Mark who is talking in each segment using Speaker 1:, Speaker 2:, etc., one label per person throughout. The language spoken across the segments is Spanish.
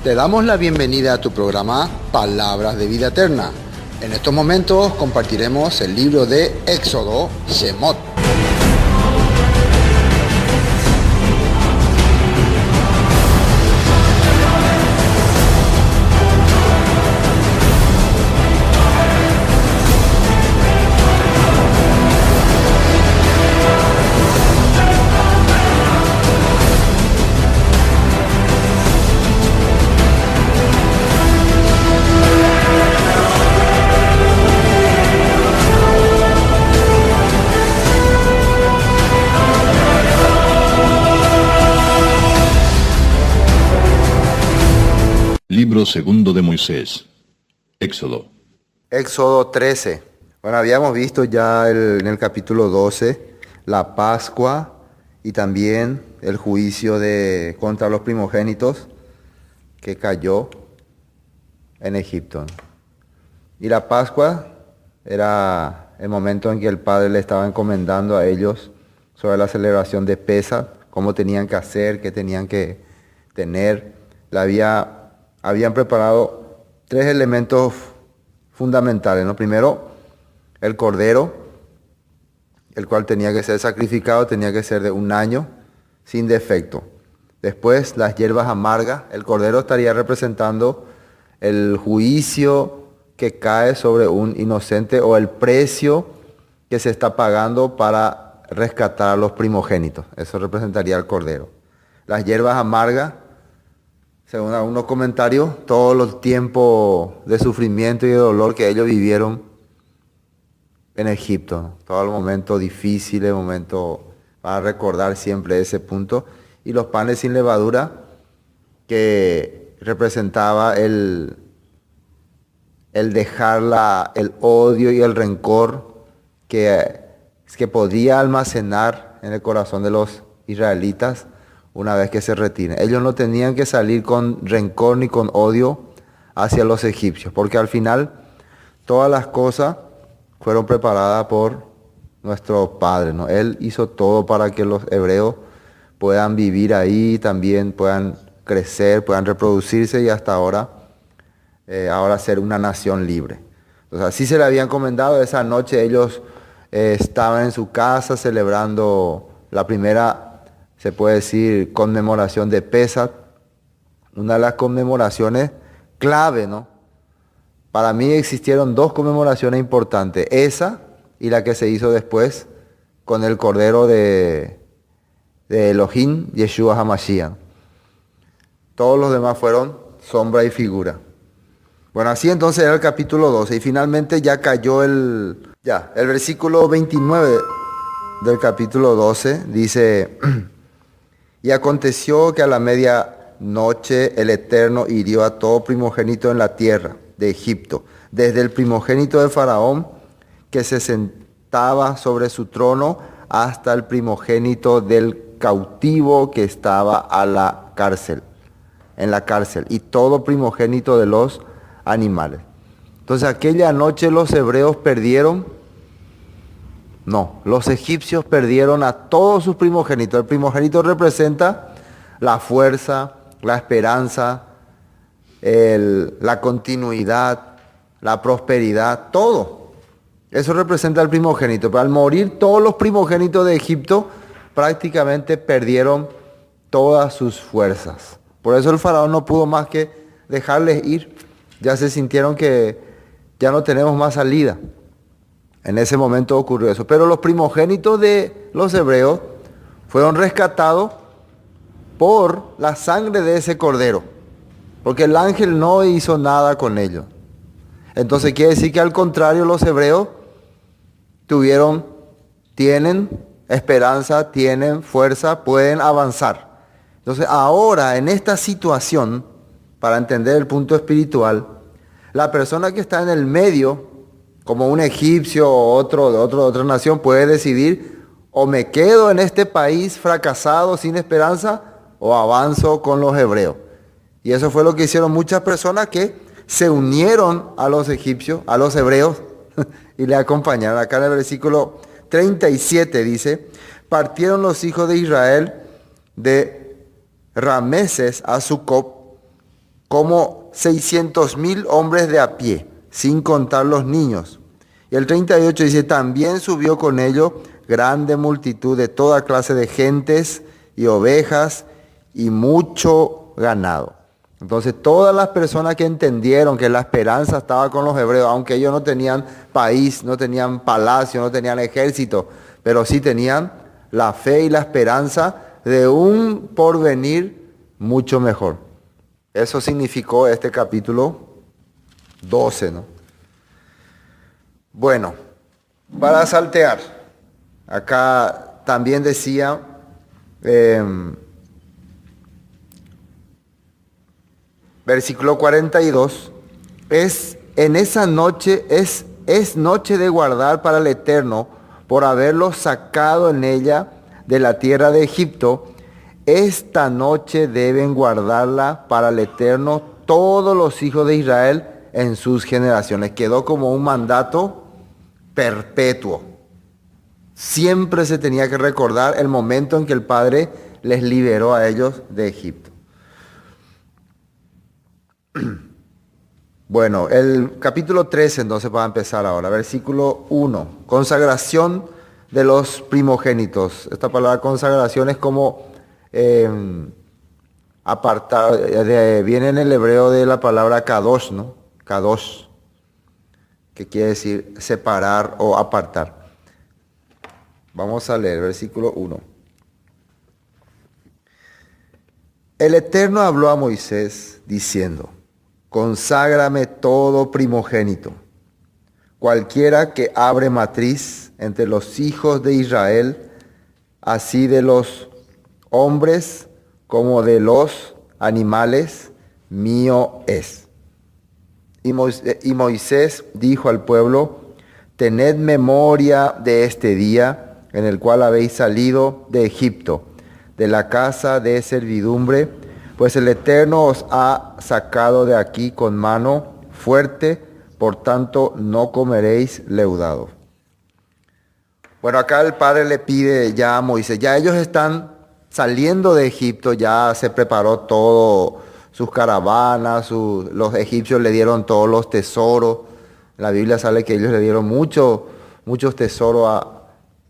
Speaker 1: Te damos la bienvenida a tu programa Palabras de Vida Eterna. En estos momentos compartiremos el libro de Éxodo, Shemot.
Speaker 2: Libro segundo de Moisés, Éxodo.
Speaker 1: Éxodo 13. Bueno, habíamos visto ya en el capítulo 12 la Pascua y también el juicio contra los primogénitos que cayó en Egipto. Y la Pascua era el momento en que el Padre le estaba encomendando a ellos sobre la celebración de Pesaj, cómo tenían que hacer, qué tenían que tener. Habían preparado 3 elementos fundamentales, ¿no? Primero, el cordero, el cual tenía que ser sacrificado, tenía que ser de 1 año, sin defecto. Después, las hierbas amargas. El cordero estaría representando el juicio que cae sobre un inocente o el precio que se está pagando para rescatar a los primogénitos. Eso representaría el cordero. Las hierbas amargas, según algunos comentarios, todos los tiempos de sufrimiento y de dolor que ellos vivieron en Egipto, ¿no? Todos los momentos difíciles, momentos para recordar siempre ese punto. Y los panes sin levadura, que representaba el dejar el odio y el rencor que podía almacenar en el corazón de los israelitas una vez que se retiren. Ellos no tenían que salir con rencor ni con odio hacia los egipcios, porque al final todas las cosas fueron preparadas por nuestro Padre, ¿no? Él hizo todo para que los hebreos puedan vivir ahí, también puedan crecer, puedan reproducirse y hasta ahora ser una nación libre. Entonces, así se le había encomendado. Esa noche ellos estaban en su casa celebrando la primera, se puede decir, conmemoración de Pesaj, una de las conmemoraciones clave, ¿no? Para mí existieron 2 conmemoraciones importantes, esa y la que se hizo después con el Cordero de Elohim, Yeshua HaMashiach. Todos los demás fueron sombra y figura. Bueno, así entonces era el capítulo 12 y finalmente ya cayó el versículo 29 del capítulo 12 dice: y aconteció que a la medianoche el Eterno hirió a todo primogénito en la tierra de Egipto, desde el primogénito de Faraón que se sentaba sobre su trono hasta el primogénito del cautivo que estaba en la cárcel, y todo primogénito de los animales. Entonces aquella noche los hebreos los egipcios perdieron a todos sus primogénitos. El primogénito representa la fuerza, la esperanza, la continuidad, la prosperidad, todo. Eso representa el primogénito. Pero al morir todos los primogénitos de Egipto, prácticamente perdieron todas sus fuerzas. Por eso el faraón no pudo más que dejarles ir. Ya se sintieron que ya no tenemos más salida. En ese momento ocurrió eso. Pero los primogénitos de los hebreos fueron rescatados por la sangre de ese cordero, porque el ángel no hizo nada con ellos. Entonces quiere decir que al contrario, los hebreos tienen esperanza, tienen fuerza, pueden avanzar. Entonces ahora, en esta situación, para entender el punto espiritual, la persona que está en el medio, como un egipcio o otra nación, puede decidir: o me quedo en este país fracasado, sin esperanza, o avanzo con los hebreos. Y eso fue lo que hicieron muchas personas que se unieron a los egipcios, a los hebreos, y le acompañaron. Acá en el versículo 37 dice: partieron los hijos de Israel de Rameses a Sucop como 600,000 hombres de a pie, sin contar los niños. Y el 38 dice, también subió con ellos grande multitud de toda clase de gentes y ovejas y mucho ganado. Entonces todas las personas que entendieron que la esperanza estaba con los hebreos, aunque ellos no tenían país, no tenían palacio, no tenían ejército, pero sí tenían la fe y la esperanza de un porvenir mucho mejor. Eso significó este capítulo 12, ¿no? Bueno, para saltear, acá también decía, versículo 42, en esa noche es noche de guardar para el Eterno, por haberlos sacado en ella de la tierra de Egipto. Esta noche deben guardarla para el Eterno todos los hijos de Israel en sus generaciones. Quedó como un mandato perpetuo. Siempre se tenía que recordar el momento en que el Padre les liberó a ellos de Egipto. Bueno, el capítulo 13 entonces va a empezar ahora, versículo 1, consagración de los primogénitos. Esta palabra consagración es como apartar, viene en el hebreo de la palabra kadosh, ¿no? Kadosh, que quiere decir separar o apartar. Vamos a leer versículo 1. El Eterno habló a Moisés diciendo, conságrame todo primogénito, cualquiera que abre matriz entre los hijos de Israel, así de los hombres como de los animales, mío es. Y Moisés dijo al pueblo, tened memoria de este día en el cual habéis salido de Egipto, de la casa de servidumbre, pues el Eterno os ha sacado de aquí con mano fuerte, por tanto no comeréis leudado. Bueno, acá el Padre le pide ya a Moisés, ya ellos están saliendo de Egipto, ya se preparó todo, sus caravanas, los egipcios le dieron todos los tesoros. En la Biblia sale que ellos le dieron muchos tesoros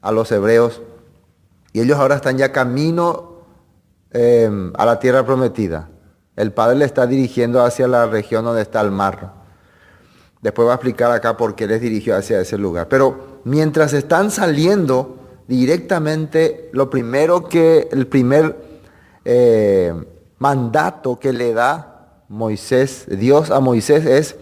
Speaker 1: a los hebreos. Y ellos ahora están ya camino a la tierra prometida. El Padre le está dirigiendo hacia la región donde está el mar. Después va a explicar acá por qué les dirigió hacia ese lugar. Pero mientras están saliendo directamente, el primer mandato que le da Dios a Moisés es,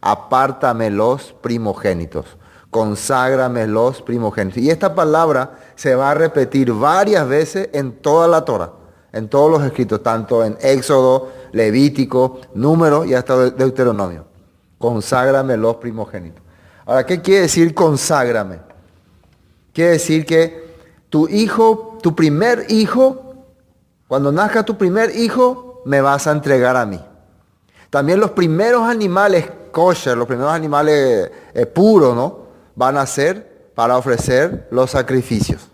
Speaker 1: apártame los primogénitos, conságrame los primogénitos. Y esta palabra se va a repetir varias veces en toda la Torah, en todos los escritos, tanto en Éxodo, Levítico, Números y hasta Deuteronomio. Conságrame los primogénitos. Ahora, ¿qué quiere decir conságrame? Quiere decir que tu primer hijo, cuando nazca tu primer hijo, me vas a entregar a mí. También los primeros animales kosher, los primeros animales puros, ¿no? Van a ser para ofrecer los sacrificios.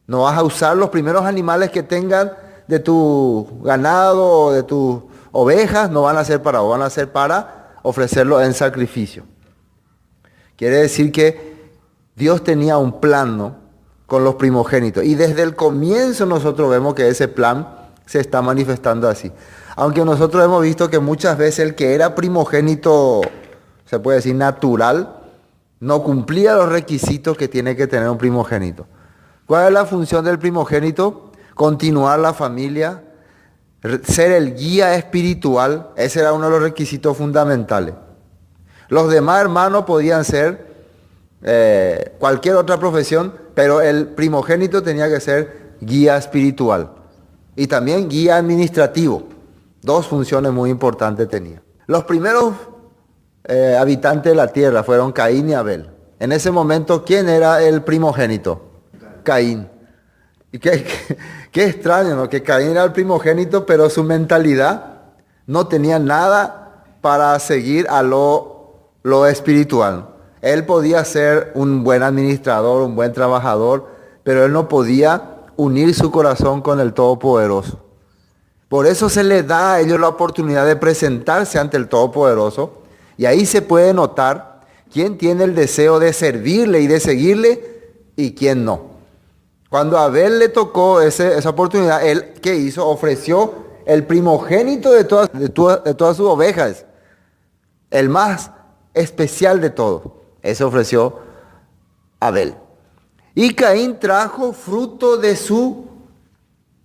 Speaker 1: No vas a usar los primeros animales que tengan de tu ganado o de tus ovejas, no van a ser para vos, van a ser para ofrecerlo en sacrificio. Quiere decir que Dios tenía un plan, ¿no?, con los primogénitos. Y desde el comienzo nosotros vemos que ese plan se está manifestando así. Aunque nosotros hemos visto que muchas veces el que era primogénito, se puede decir natural, no cumplía los requisitos que tiene que tener un primogénito. ¿Cuál es la función del primogénito? Continuar la familia, ser el guía espiritual. Ese era uno de los requisitos fundamentales. Los demás hermanos podían ser cualquier otra profesión, pero el primogénito tenía que ser guía espiritual y también guía administrativo. Dos funciones muy importantes tenía. Los primeros habitantes de la tierra fueron Caín y Abel. En ese momento, ¿quién era el primogénito? Caín. Y qué extraño, ¿no? Que Caín era el primogénito, pero su mentalidad no tenía nada para seguir a lo espiritual. Él podía ser un buen administrador, un buen trabajador, pero él no podía unir su corazón con el Todopoderoso. Por eso se les da a ellos la oportunidad de presentarse ante el Todopoderoso. Y ahí se puede notar quién tiene el deseo de servirle y de seguirle y quién no. Cuando a Abel le tocó esa oportunidad, él, ¿qué hizo? Ofreció el primogénito de todas sus ovejas, el más especial de todo. Ese ofreció Abel. Y Caín trajo fruto de su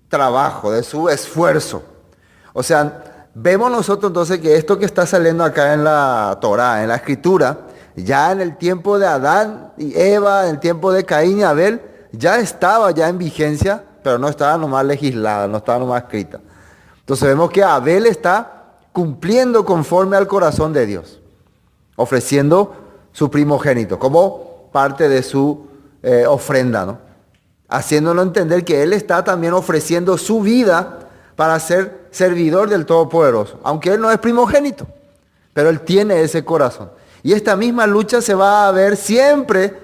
Speaker 1: trabajo, de su esfuerzo. O sea, vemos nosotros entonces que esto que está saliendo acá en la Torá, en la Escritura, ya en el tiempo de Adán y Eva, en el tiempo de Caín y Abel, ya estaba ya en vigencia, pero no estaba nomás legislada, no estaba nomás escrita. Entonces vemos que Abel está cumpliendo conforme al corazón de Dios, ofreciendo su primogénito como parte de su ofrenda, ¿no? Haciéndonos entender que él está también ofreciendo su vida para ser servidor del Todopoderoso, aunque él no es primogénito, pero él tiene ese corazón. Y esta misma lucha se va a ver siempre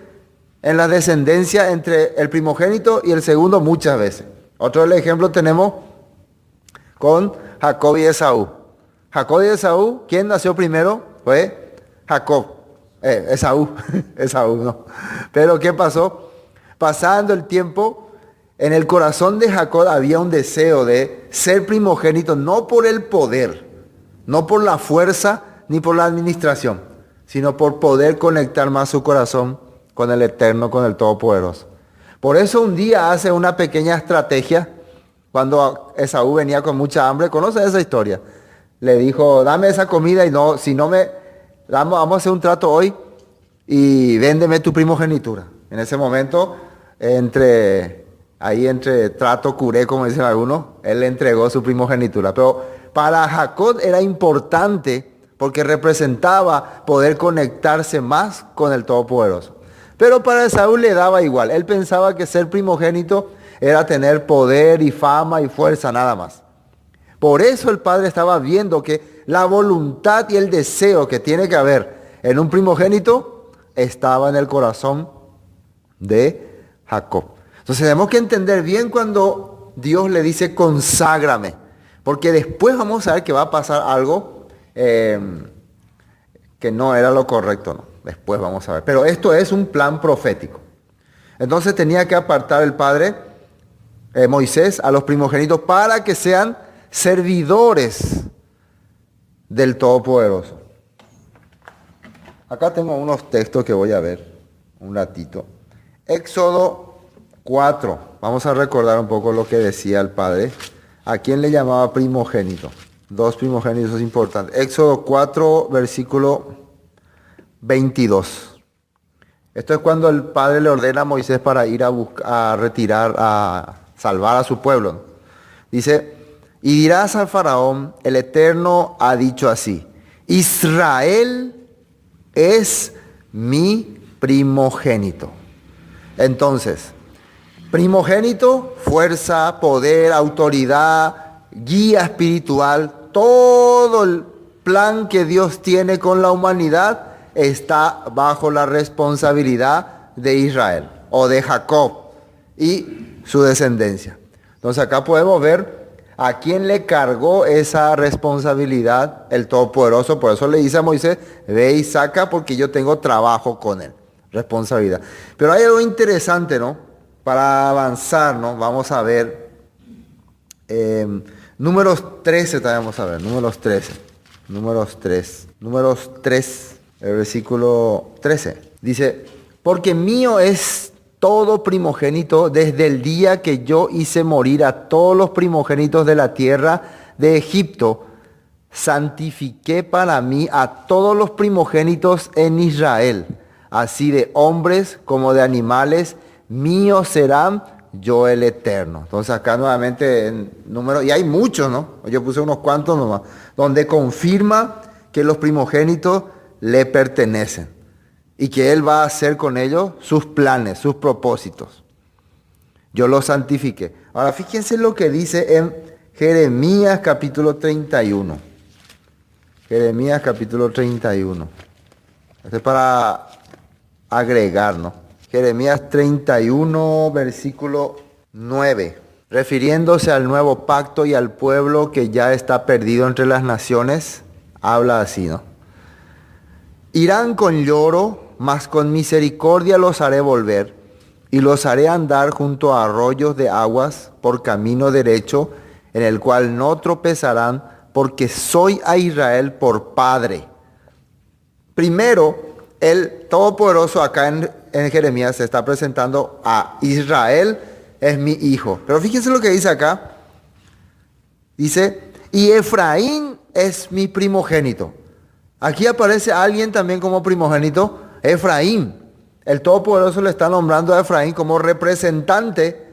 Speaker 1: en la descendencia entre el primogénito y el segundo muchas veces. Otro ejemplo tenemos con Jacob y Esaú. Jacob y Esaú, ¿quién nació primero? Fue Jacob. Esaú, Esaú no. Pero ¿qué pasó? Pasando el tiempo, en el corazón de Jacob había un deseo de ser primogénito, no por el poder, no por la fuerza, ni por la administración, sino por poder conectar más su corazón con el Eterno, con el Todopoderoso. Por eso un día hace una pequeña estrategia, cuando Esaú venía con mucha hambre. ¿Conoce esa historia? Le dijo, dame esa comida y no, si no me, vamos a hacer un trato hoy y véndeme tu primogenitura. En ese momento, entre trato curé, como dicen algunos, él le entregó su primogenitura. Pero para Jacob era importante porque representaba poder conectarse más con el Todopoderoso. Pero para Esaú le daba igual. Él pensaba que ser primogénito era tener poder y fama y fuerza, nada más. Por eso el padre estaba viendo que la voluntad y el deseo que tiene que haber en un primogénito estaba en el corazón de Jacob. Entonces tenemos que entender bien cuando Dios le dice conságrame, porque después vamos a ver que va a pasar algo que no era lo correcto, ¿no? Después vamos a ver. Pero esto es un plan profético. Entonces tenía que apartar el padre Moisés a los primogénitos para que sean servidores del Todopoderoso. Acá tengo unos textos que voy a ver un ratito. Éxodo 4. Vamos a recordar un poco lo que decía el padre. ¿A quién le llamaba primogénito? Dos primogénitos importantes. Éxodo 4, versículo 22. Esto es cuando el padre le ordena a Moisés para ir a retirar, a salvar a su pueblo. Dice, y dirás al faraón, el Eterno ha dicho así, Israel es mi primogénito. Entonces, primogénito, fuerza, poder, autoridad, guía espiritual, todo el plan que Dios tiene con la humanidad está bajo la responsabilidad de Israel o de Jacob y su descendencia. Entonces acá podemos ver a quién le cargó esa responsabilidad el Todopoderoso. Por eso le dice a Moisés, ve y saca porque yo tengo trabajo con él. Responsabilidad. Pero hay algo interesante, ¿no? Para avanzar, ¿no? Vamos a ver Números 13 también vamos a ver. Números 13. Números 3, el versículo 13. Dice, porque mío es todo primogénito desde el día que yo hice morir a todos los primogénitos de la tierra de Egipto. Santifiqué para mí a todos los primogénitos en Israel, así de hombres como de animales, míos serán yo el Eterno. Entonces acá nuevamente en número, y hay muchos, ¿no? Yo puse unos cuantos nomás, donde confirma que los primogénitos le pertenecen y que Él va a hacer con ellos sus planes, sus propósitos. Yo los santifiqué. Ahora fíjense lo que dice en Jeremías capítulo 31. Jeremías capítulo 31. Esto es para agregar, ¿no? Jeremías 31, versículo 9. refiriéndose al nuevo pacto y al pueblo que ya está perdido entre las naciones, habla así, ¿no? Irán con lloro, mas con misericordia los haré volver, y los haré andar junto a arroyos de aguas por camino derecho, en el cual no tropezarán, porque soy a Israel por padre. Primero, el Todopoderoso acá en Jeremías se está presentando a Israel, es mi hijo. Pero fíjense lo que dice acá. Dice, y Efraín es mi primogénito. Aquí aparece alguien también como primogénito, Efraín. El Todopoderoso le está nombrando a Efraín como representante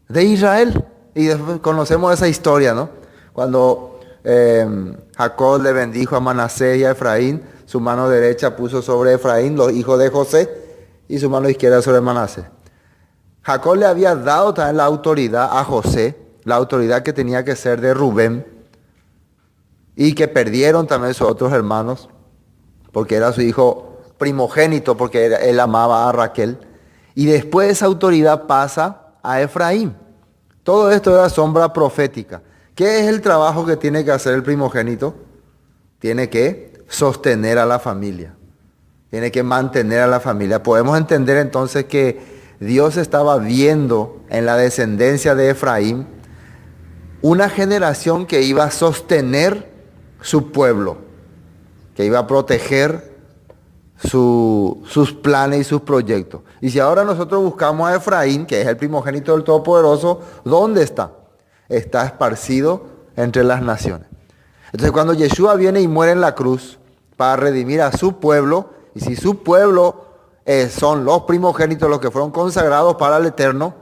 Speaker 1: de Israel. Y después conocemos esa historia, ¿no? Cuando Jacob le bendijo a Manasés y a Efraín, su mano derecha puso sobre Efraín, los hijos de José, y su mano izquierda sobre Manasés. Jacob le había dado también la autoridad a José, la autoridad que tenía que ser de Rubén, y que perdieron también sus otros hermanos, porque era su hijo primogénito, porque él amaba a Raquel. Y después esa autoridad pasa a Efraín. Todo esto era sombra profética. ¿Qué es el trabajo que tiene que hacer el primogénito? Tiene que sostener a la familia. Tiene que mantener a la familia. Podemos entender entonces que Dios estaba viendo en la descendencia de Efraín una generación que iba a sostener su pueblo, que iba a proteger sus planes y sus proyectos. Y si ahora nosotros buscamos a Efraín, que es el primogénito del Todopoderoso, ¿dónde está? Está esparcido entre las naciones. Entonces cuando Yeshua viene y muere en la cruz para redimir a su pueblo, y si su pueblo son los primogénitos los que fueron consagrados para el Eterno,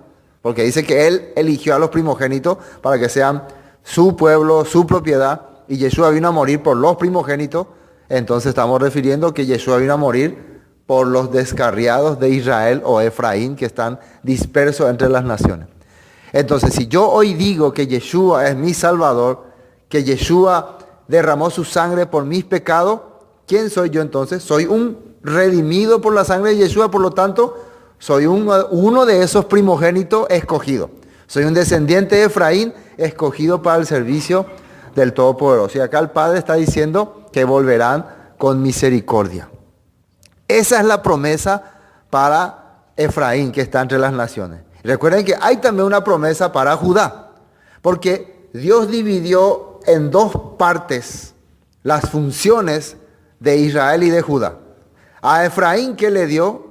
Speaker 1: porque dice que Él eligió a los primogénitos para que sean su pueblo, su propiedad, y Yeshua vino a morir por los primogénitos, entonces estamos refiriendo que Yeshua vino a morir por los descarriados de Israel o Efraín que están dispersos entre las naciones. Entonces, si yo hoy digo que Yeshua es mi Salvador, que Yeshua derramó su sangre por mis pecados, ¿quién soy yo entonces? Soy un redimido por la sangre de Yeshua, por lo tanto, soy uno de esos primogénitos escogidos. Soy un descendiente de Efraín escogido para el servicio del Todopoderoso. Y acá el Padre está diciendo que volverán con misericordia. Esa es la promesa para Efraín que está entre las naciones. Recuerden que hay también una promesa para Judá, porque Dios dividió en dos partes las funciones de Israel y de Judá. A Efraín que le dio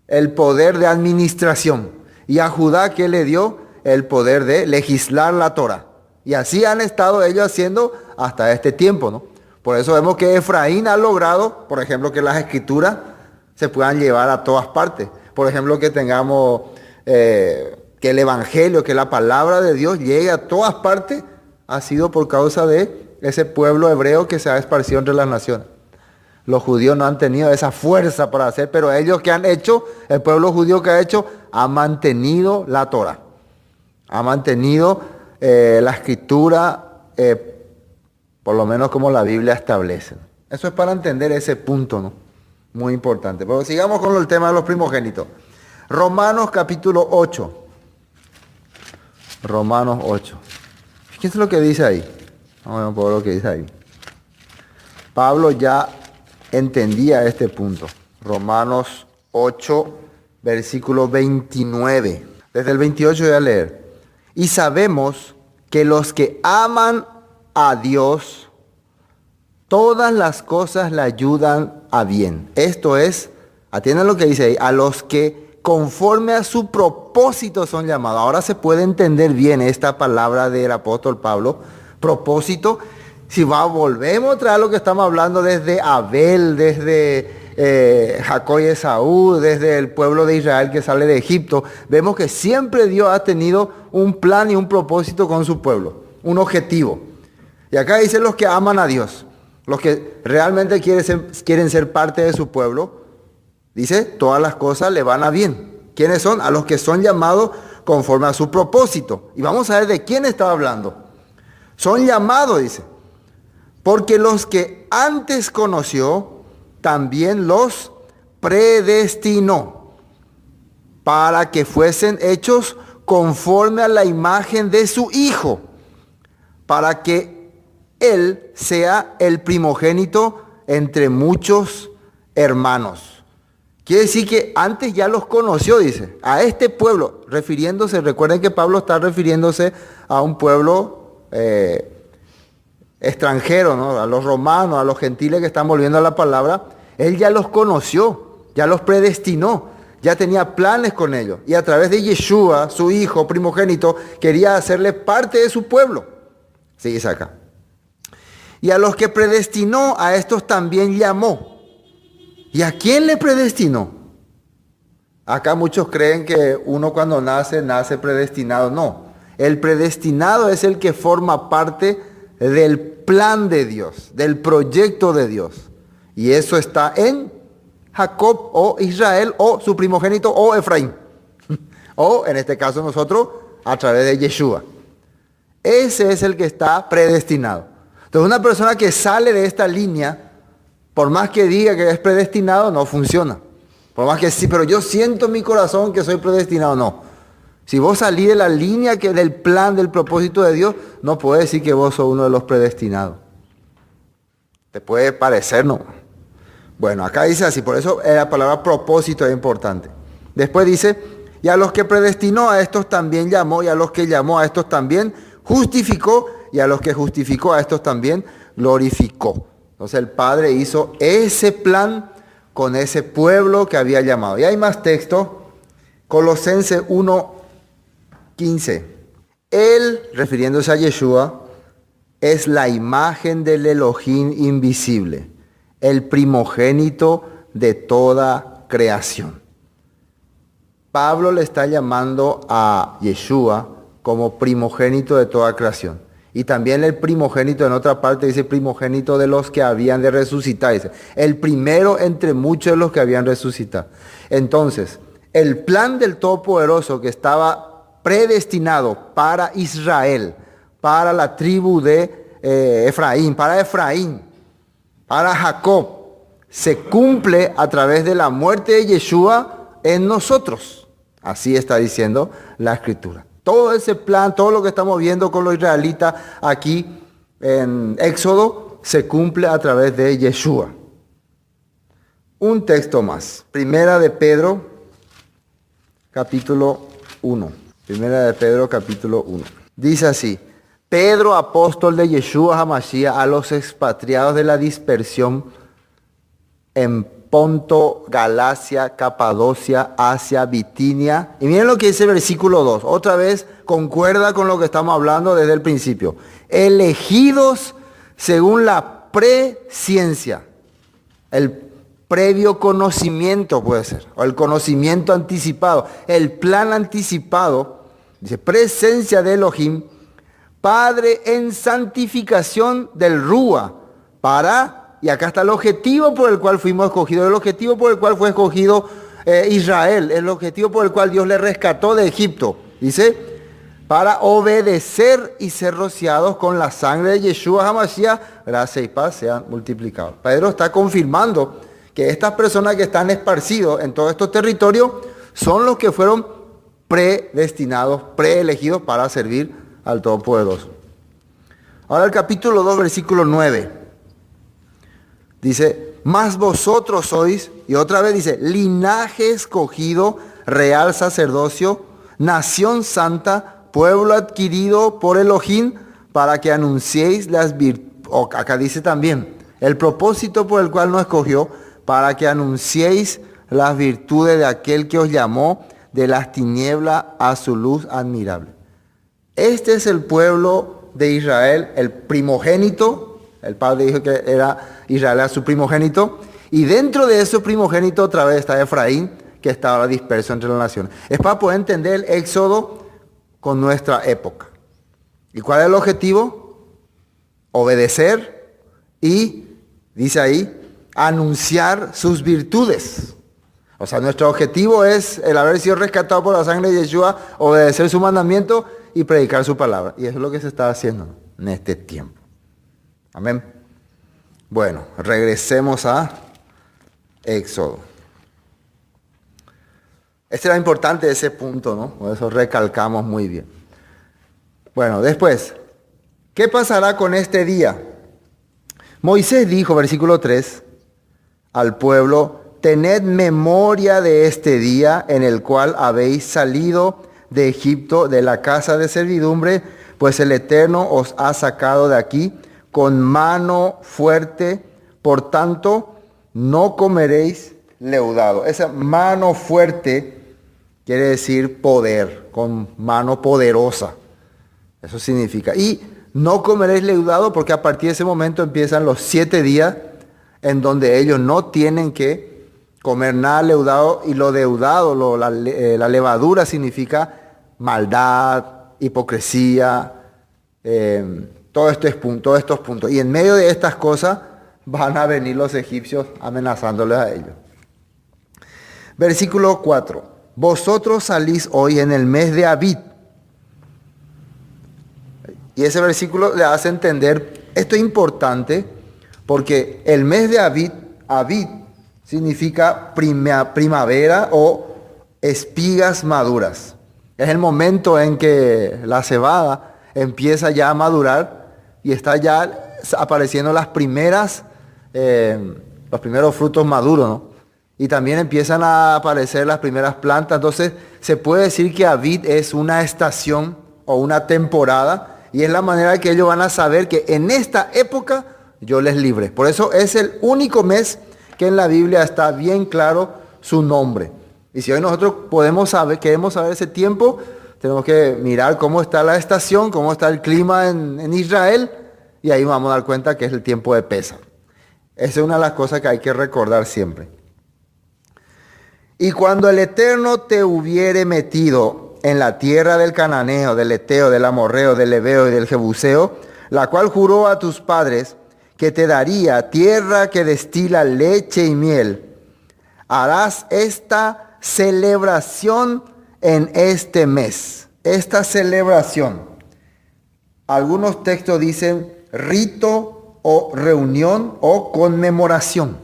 Speaker 1: el poder de administración y a Judá que le dio el poder de legislar la Torah. Y así han estado ellos haciendo hasta este tiempo, ¿no? Por eso vemos que Efraín ha logrado, por ejemplo, que las escrituras se puedan llevar a todas partes. Por ejemplo, que tengamos, que el Evangelio, que la palabra de Dios llegue a todas partes, ha sido por causa de ese pueblo hebreo que se ha esparcido entre las naciones. Los judíos no han tenido esa fuerza para hacer, pero ellos que han hecho, el pueblo judío que ha hecho, ha mantenido la Torah. Ha mantenido la escritura, por lo menos como la Biblia establece. Eso es para entender ese punto, ¿no? Muy importante. Pero sigamos con el tema de los primogénitos. Romanos capítulo 8. Romanos 8. Fíjense lo que dice ahí. Vamos a ver un poco lo que dice ahí. Pablo ya entendía este punto. Romanos 8, versículo 29. Desde el 28 voy a leer. Y sabemos que los que aman a Dios, todas las cosas le ayudan a bien. Esto es, atiendan lo que dice ahí, a los que conforme a su propósito son llamados. Ahora se puede entender bien esta palabra del apóstol Pablo, propósito. Si volvemos a traer lo que estamos hablando desde Abel, desde Jacob y Esaú, desde el pueblo de Israel que sale de Egipto, vemos que siempre Dios ha tenido un plan y un propósito con su pueblo, un objetivo. Y acá dice los que aman a Dios, los que realmente quieren ser parte de su pueblo, dice, todas las cosas le van a bien. ¿Quiénes son? A los que son llamados conforme a su propósito. Y vamos a ver de quién está hablando. Son llamados, dice, porque los que antes conoció, también los predestinó para que fuesen hechos conforme a la imagen de su Hijo, para que Él sea el primogénito entre muchos hermanos. Quiere decir que antes ya los conoció, dice, a este pueblo, refiriéndose, recuerden que Pablo está refiriéndose a un pueblo extranjero, ¿no? A los romanos, a los gentiles que están volviendo a la palabra. Él ya los conoció, ya los predestinó, ya tenía planes con ellos. Y a través de Yeshua, su hijo primogénito, quería hacerle parte de su pueblo. Sigue acá. Y a los que predestinó, a estos también llamó. ¿Y a quién le predestinó? Acá muchos creen que uno cuando nace predestinado. No, el predestinado es el que forma parte del plan de Dios, del proyecto de Dios. Y eso está en Jacob o Israel o su primogénito o Efraín. O en este caso nosotros a través de Yeshua. Ese es el que está predestinado. Entonces una persona que sale de esta línea, por más que diga que es predestinado, no funciona. Por más que sí, pero yo siento en mi corazón que soy predestinado, no. Si vos salís de la línea del plan, del propósito de Dios, no podés decir que vos sos uno de los predestinados. Te puede parecer, ¿no? Bueno, acá dice así, por eso la palabra propósito es importante. Después dice, y a los que predestinó a estos también llamó, y a los que llamó a estos también justificó, y a los que justificó a estos también glorificó. Entonces el Padre hizo ese plan con ese pueblo que había llamado. Y hay más texto, Colosenses 1:15. Él, refiriéndose a Yeshua, es la imagen del Elohim invisible, el primogénito de toda creación. Pablo le está llamando a Yeshua como primogénito de toda creación. Y también el primogénito, en otra parte dice primogénito de los que habían de resucitar. Dice, el primero entre muchos de los que habían resucitado. Entonces, el plan del Todopoderoso que estaba predestinado para Israel, para la tribu de Efraín, para Jacob, se cumple a través de la muerte de Yeshua en nosotros. Así está diciendo la Escritura. Todo ese plan, todo lo que estamos viendo con los israelitas aquí en Éxodo, se cumple a través de Yeshua. Un texto más. Primera de Pedro, capítulo 1. Primera de Pedro, capítulo 1. Dice así, Pedro, apóstol de Yeshua HaMashiach, a los expatriados de la dispersión en Ponto, Galacia, Capadocia, Asia, Bitinia. Y miren lo que dice el versículo 2. Otra vez concuerda con lo que estamos hablando desde el principio. Elegidos según la presciencia. El previo conocimiento puede ser. O el conocimiento anticipado. El plan anticipado. Dice presencia de Elohim. Padre en santificación del Rúa. Y acá está el objetivo por el cual fuimos escogidos, el objetivo por el cual fue escogido Israel, el objetivo por el cual Dios le rescató de Egipto. Dice, para obedecer y ser rociados con la sangre de Yeshua HaMashiach, gracia y paz sean multiplicados. Pedro está confirmando que estas personas que están esparcidos en todos estos territorios son los que fueron predestinados, preelegidos para servir al Todopoderoso. Ahora el capítulo 2, versículo 9. Dice, mas vosotros sois, y otra vez dice, linaje escogido, real sacerdocio, nación santa, pueblo adquirido por Elohim, para que anunciéis las virtudes. Acá dice también, el propósito por el cual nos escogió, para que anunciéis las virtudes de aquel que os llamó de las tinieblas a su luz admirable. Este es el pueblo de Israel, el primogénito. El padre dijo que Israel era su primogénito. Y dentro de ese primogénito otra vez está Efraín, que está ahora disperso entre las naciones. Es para poder entender el éxodo con nuestra época. ¿Y cuál es el objetivo? Obedecer y, dice ahí, anunciar sus virtudes. O sea, nuestro objetivo es el haber sido rescatado por la sangre de Yeshua, obedecer su mandamiento y predicar su palabra. Y eso es lo que se está haciendo en este tiempo. Amén. Bueno, regresemos a Éxodo. Este era importante ese punto, ¿no? Por eso recalcamos muy bien. Bueno, después, ¿qué pasará con este día? Moisés dijo, versículo 3, al pueblo: tened memoria de este día en el cual habéis salido de Egipto, de la casa de servidumbre, pues el Eterno os ha sacado de aquí con mano fuerte, por tanto, no comeréis leudado. Esa mano fuerte quiere decir poder, con mano poderosa. Eso significa. Y no comeréis leudado porque a partir de ese momento empiezan los 7 días en donde ellos no tienen que comer nada leudado. Y lo deudado, la levadura significa maldad, hipocresía, todos estos puntos. Y en medio de estas cosas van a venir los egipcios amenazándoles a ellos. Versículo 4. Vosotros salís hoy en el mes de Abib. Y ese versículo le hace entender, esto es importante, porque el mes de Abib significa primavera o espigas maduras. Es el momento en que la cebada empieza ya a madurar y está ya apareciendo los primeros frutos maduros, ¿no? Y también empiezan a aparecer las primeras plantas. Entonces se puede decir que Abib es una estación o una temporada, y es la manera que ellos van a saber que en esta época yo les libré. Por eso es el único mes que en la Biblia está bien claro su nombre. Y si hoy nosotros queremos saber ese tiempo, tenemos que mirar cómo está la estación, cómo está el clima en Israel, y ahí vamos a dar cuenta que es el tiempo de Pesa. Esa es una de las cosas que hay que recordar siempre. Y cuando el Eterno te hubiere metido en la tierra del Cananeo, del Eteo, del Amorreo, del Ebeo y del Jebuseo, la cual juró a tus padres que te daría, tierra que destila leche y miel, harás esta celebración en este mes. Esta celebración. Algunos textos dicen rito o reunión o conmemoración.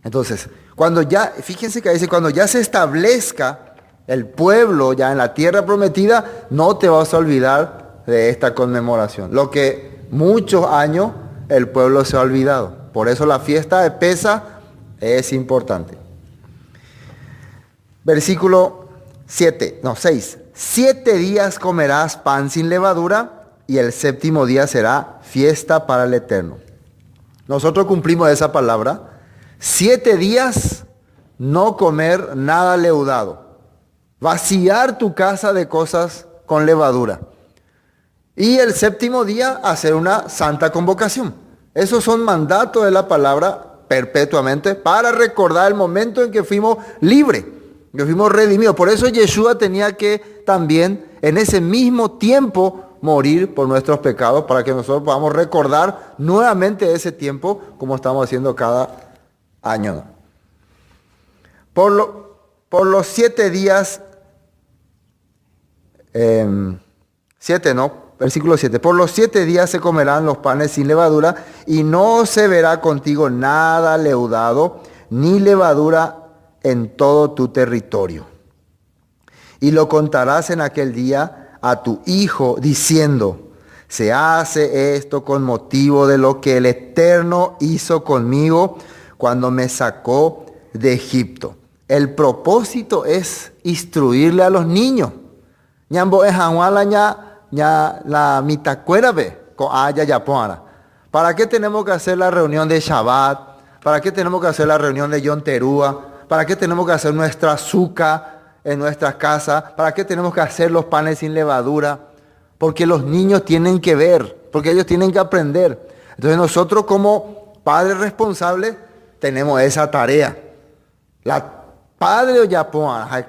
Speaker 1: Entonces, fíjense que dice, cuando ya se establezca el pueblo ya en la tierra prometida, no te vas a olvidar de esta conmemoración. Lo que muchos años el pueblo se ha olvidado. Por eso la fiesta de Pesa es importante. Versículo 6. 7 días comerás pan sin levadura y el séptimo día será fiesta para el Eterno. Nosotros cumplimos esa palabra. 7 días no comer nada leudado. Vaciar tu casa de cosas con levadura. Y el séptimo día hacer una santa convocación. Esos son mandatos de la palabra perpetuamente para recordar el momento en que fuimos libres, que fuimos redimidos. Por eso Yeshua tenía que también en ese mismo tiempo morir por nuestros pecados, para que nosotros podamos recordar nuevamente ese tiempo como estamos haciendo cada año, ¿no? Por los 7 días, versículo 7. Por los 7 días se comerán los panes sin levadura, y no se verá contigo nada leudado, ni levadura en todo tu territorio. Y lo contarás en aquel día a tu hijo, diciendo: se hace esto con motivo de lo que el Eterno hizo conmigo cuando me sacó de Egipto. El propósito es instruirle a los niños. ¿Para qué tenemos que hacer la reunión de Shabbat? ¿Para qué tenemos que hacer la reunión de Yom Teruah? ¿Para qué tenemos que hacer nuestra azúcar en nuestras casas? ¿Para qué tenemos que hacer los panes sin levadura? Porque los niños tienen que ver, porque ellos tienen que aprender. Entonces nosotros como padres responsables tenemos esa tarea. La padre o yapoana,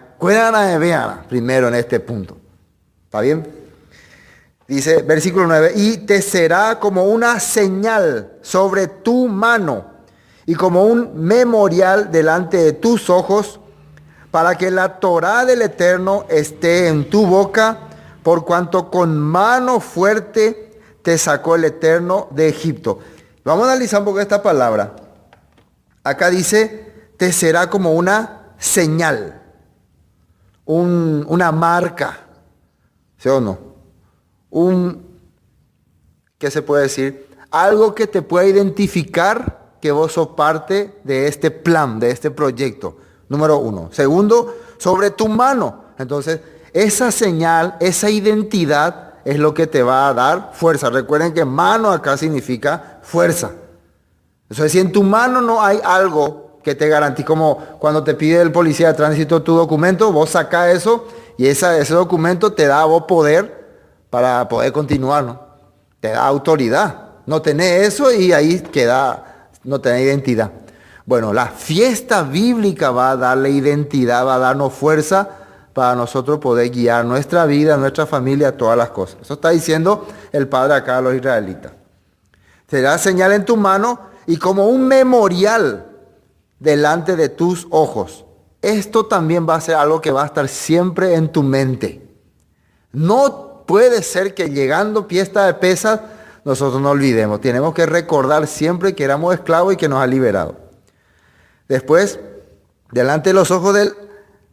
Speaker 1: primero en este punto. ¿Está bien? Dice, versículo 9, y te será como una señal sobre tu mano y como un memorial delante de tus ojos, para que la Torá del Eterno esté en tu boca, por cuanto con mano fuerte te sacó el Eterno de Egipto. Vamos a analizar un poco esta palabra. Acá dice, te será como una señal. una marca, ¿sí o no? ¿Qué se puede decir? Algo que te pueda identificar que vos sos parte de este plan, de este proyecto. Número 1. Segundo, sobre tu mano. Entonces, esa señal, esa identidad es lo que te va a dar fuerza. Recuerden que mano acá significa fuerza. Entonces, si en tu mano no hay algo que te garantice, como cuando te pide el policía de tránsito tu documento, vos sacás eso y ese documento te da a vos poder para poder continuar, ¿no? Te da autoridad. No tenés eso y ahí queda, no tenés identidad. Bueno, la fiesta bíblica va a darle identidad, va a darnos fuerza para nosotros poder guiar nuestra vida, nuestra familia, todas las cosas. Eso está diciendo el Padre acá a los israelitas. Será señal en tu mano y como un memorial delante de tus ojos. Esto también va a ser algo que va a estar siempre en tu mente. No puede ser que llegando fiesta de Pesaj nosotros no olvidemos. Tenemos que recordar siempre que éramos esclavos y que nos ha liberado. Después, delante de los ojos de él,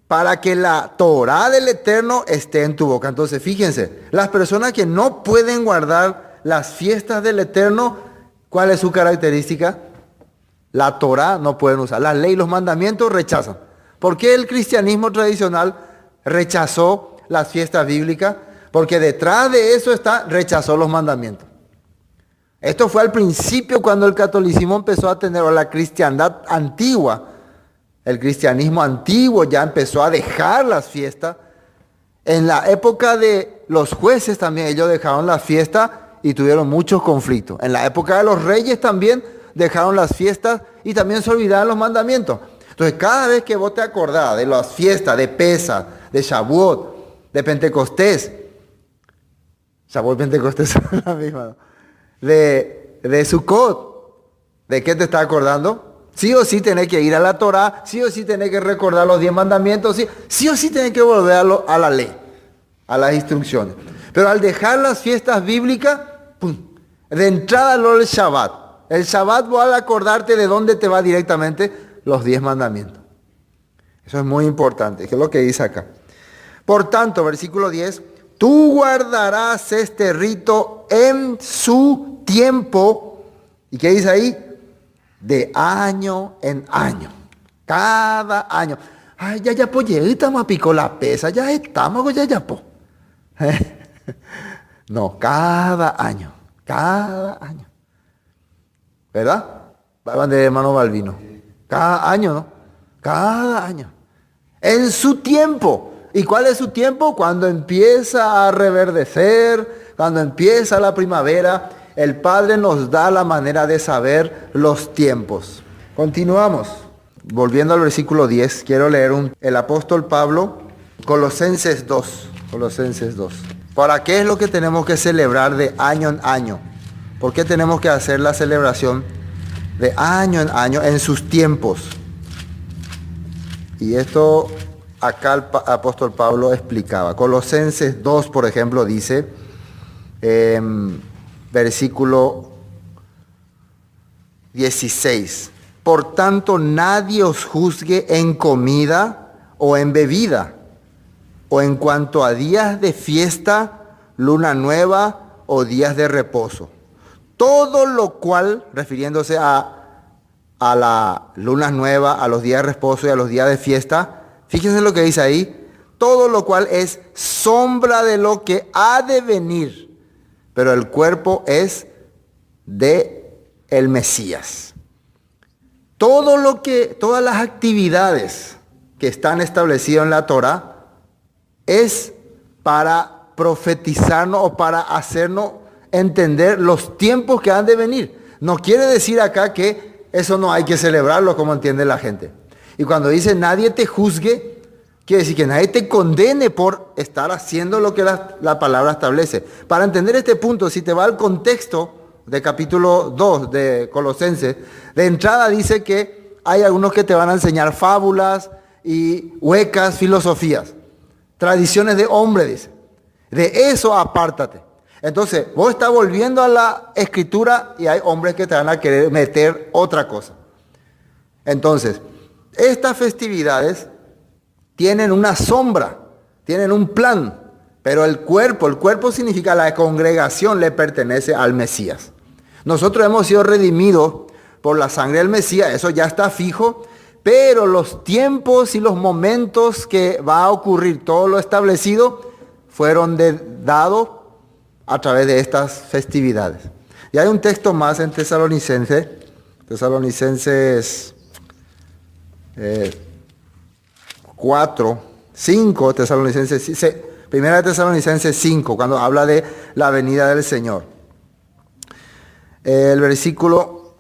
Speaker 1: para que la Torá del Eterno esté en tu boca. Entonces, fíjense, las personas que no pueden guardar las fiestas del Eterno, ¿cuál es su característica? La Torá no pueden usar. La ley y los mandamientos rechazan. ¿Por qué el cristianismo tradicional rechazó las fiestas bíblicas? Porque detrás de eso rechazó los mandamientos. Esto fue al principio cuando el catolicismo empezó a tener, o la cristiandad antigua, el cristianismo antiguo ya empezó a dejar las fiestas. En la época de los jueces también ellos dejaron las fiestas y tuvieron muchos conflictos. En la época de los reyes también dejaron las fiestas y también se olvidaron los mandamientos. Entonces cada vez que vos te acordás de las fiestas de Pesaj, de Shavuot, de Pentecostés, Shavuot y Pentecostés son la misma, ¿no? De Sukkot, ¿de qué te estás acordando? Sí o sí tenés que ir a la Torá, sí o sí tenés que recordar los 10 mandamientos, sí o sí tenés que volver a la ley, a las instrucciones. Pero al dejar las fiestas bíblicas, ¡pum!, de entrada el Shabbat. El Shabbat va a acordarte de dónde te va directamente los 10 mandamientos. Eso es muy importante, que es lo que dice acá. Por tanto, versículo 10, tú guardarás este rito en su tiempo. ¿Y qué dice ahí? De año en año. Cada año. Ay, ya pues estamos a pico la pesa, ya estamos, ya pues. No, cada año. ¿Verdad? Van de hermano Balbino. Cada año, ¿no? Cada año. En su tiempo. ¿Y cuál es su tiempo? Cuando empieza a reverdecer, cuando empieza la primavera, el Padre nos da la manera de saber los tiempos. Continuamos. Volviendo al versículo 10, quiero leer el apóstol Pablo, Colosenses 2. ¿Para qué es lo que tenemos que celebrar de año en año? ¿Por qué tenemos que hacer la celebración de año en año en sus tiempos? Y esto acá el apóstol Pablo explicaba. Colosenses 2, por ejemplo, dice, versículo 16. Por tanto, nadie os juzgue en comida o en bebida, o en cuanto a días de fiesta, luna nueva o días de reposo. Todo lo cual, refiriéndose a la luna nueva, a los días de reposo y a los días de fiesta, fíjense lo que dice ahí, todo lo cual es sombra de lo que ha de venir, pero el cuerpo es de el Mesías. Todas las actividades que están establecidas en la Torá es para profetizarnos o para hacernos entender los tiempos que han de venir. No quiere decir acá que eso no hay que celebrarlo como entiende la gente. Y cuando dice nadie te juzgue, quiere decir que nadie te condene por estar haciendo lo que la palabra establece. Para entender este punto, si te va al contexto de capítulo 2 de Colosenses, de entrada dice que hay algunos que te van a enseñar fábulas y huecas filosofías, tradiciones de hombre, dice. De eso apártate. Entonces, vos estás volviendo a la escritura y hay hombres que te van a querer meter otra cosa. Entonces, estas festividades tienen una sombra. tienen un plan, pero el cuerpo significa la congregación, le pertenece al Mesías. Nosotros hemos sido redimidos por la sangre del Mesías, eso ya está fijo, pero los tiempos y los momentos que va a ocurrir, todo lo establecido, fueron dados a través de estas festividades. Y hay un texto más en Tesalonicenses 1 de Tesalonicenses 5, cuando habla de la venida del Señor. El versículo